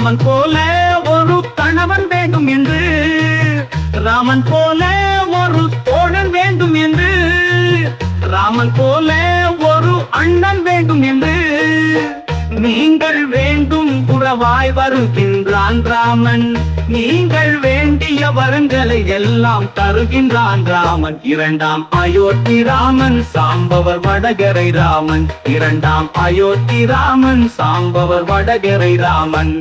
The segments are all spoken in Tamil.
ராமன் போல ஒரு கணவன் வேண்டும் என்று, ராமன் போல ஒரு தோழன் வேண்டும் என்று, ராமன் போல ஒரு அண்ணன் வேண்டும் என்று, நீங்கள் வேண்டும் உறவாய் வருகின்றான் ராமன். நீங்கள் வேண்டிய வரங்களை எல்லாம் தருகின்றான் ராமன். இரண்டாம் அயோத்தி ராமன் சாம்பவர் வடகரை ராமன். இரண்டாம் அயோத்தி ராமன் சாம்பவர் வடகரை ராமன்.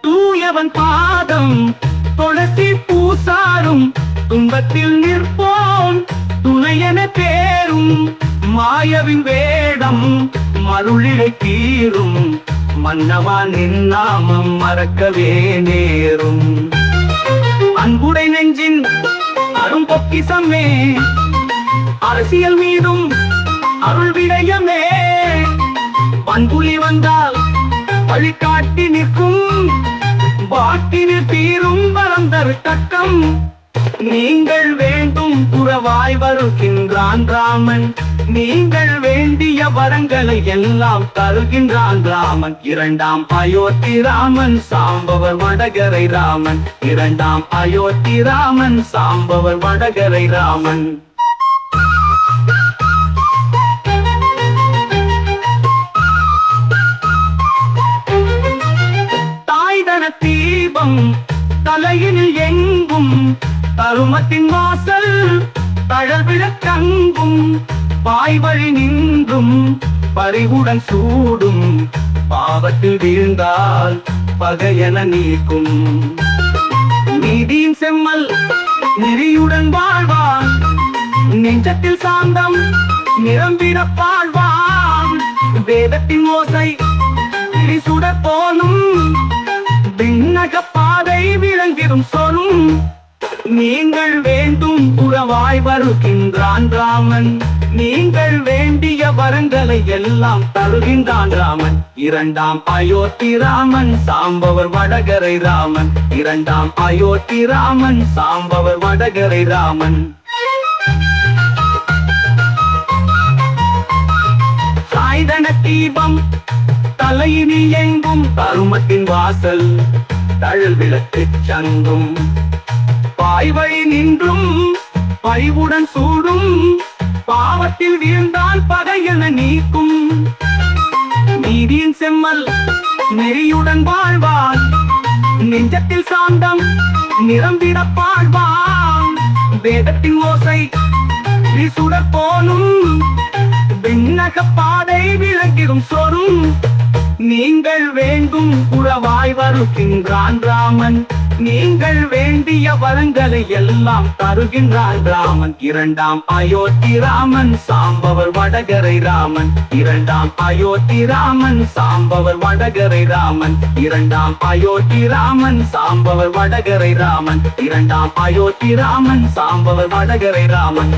தூயவன் பாதம் துளசி பூசாரும், துன்பத்தில் நிற்போம் துணையென பேரும், மாயவின் வேடம் மருளிலை தீரும், மன்னவா நின் நாமம் மறக்கவே நேரும். அன்புடை நெஞ்சின் அரும் பொக்கிசமே, அரசியல் மீதும் அருள் விடயமே, பண்புலி வந்தால் வழிகாட்டி நிற்கும், பாட்டினில் தீரும் வரம் தரு தக்கம். நீங்கள் வேண்டும் உறவாய் வருகின்றான் ராமன். நீங்கள் வேண்டிய வரங்களை எல்லாம் தருகின்றான் ராமன். இரண்டாம் அயோத்தி ராமன் சாம்பவர் வடகரை ராமன். இரண்டாம் அயோத்தி ராமன் சாம்பவர் வடகரை ராமன். தாய்தன தீபம் தலையினில் எங்கும், தருமத்தின் வாசல் தழல் விளக்கங்கும், பாய்வழி நின்றும் பறிவுடன் சூடும், பாவத்தில் வீழ்ந்தால் பகையென நீக்கும். நீதியின் செம்மல் நெறியுடன் வாழ்வான், நெஞ்சத்தில் சாந்தம் நிரம்பிட பாழ்வான். வேதத்தின் ஓசை சுட போலும், விண்ணக பாதை விளங்கிடும் சொல்லும். நீங்கள் வேண்டும் உறவாய் வருகின்றான் ராமன். நீங்கள் வேண்டிய வரங்களை எல்லாம் தருகின்றான் ராமன். இரண்டாம் அயோத்தி ராமன் சாம்பவர் வடகரை ராமன். இரண்டாம் அயோத்தி ராமன் சாம்பவர் வடகரை ராமன். சாய்தன தீபம் தலையினில் எங்கும், தருமத்தின் வாசல் தழல் விளக்கு சங்கும், பாய்வழி நின்றும் பறிவுடன் சூடும், பாவத்தில் வீழ்ந்தால் பகையென நீக்கும். நீதியின் செம்மல் நெறியுடன் வாழ்வான், நெஞ்சத்தில் சாந்தம் நிரம்பிட பாழ்வான். வேதத்தின் ஓசை சுட போலும், விண்ணக பாதை விளங்கிடும் சொரும். நீங்கள் வேண்டும் உறவாய் வருகின்றான் ராமன். நீங்கள் வேண்டிய வரங்களை எல்லாம் தருகின்றான் ராமன். இரண்டாம் அயோத்தி ராமன் சாம்பவர் வடகரை ராமன். இரண்டாம் அயோத்தி ராமன் சாம்பவர் வடகரை ராமன். இரண்டாம் அயோத்தி ராமன் சாம்பவர் வடகரை ராமன். இரண்டாம் அயோத்தி ராமன் சாம்பவர் வடகரை ராமன்.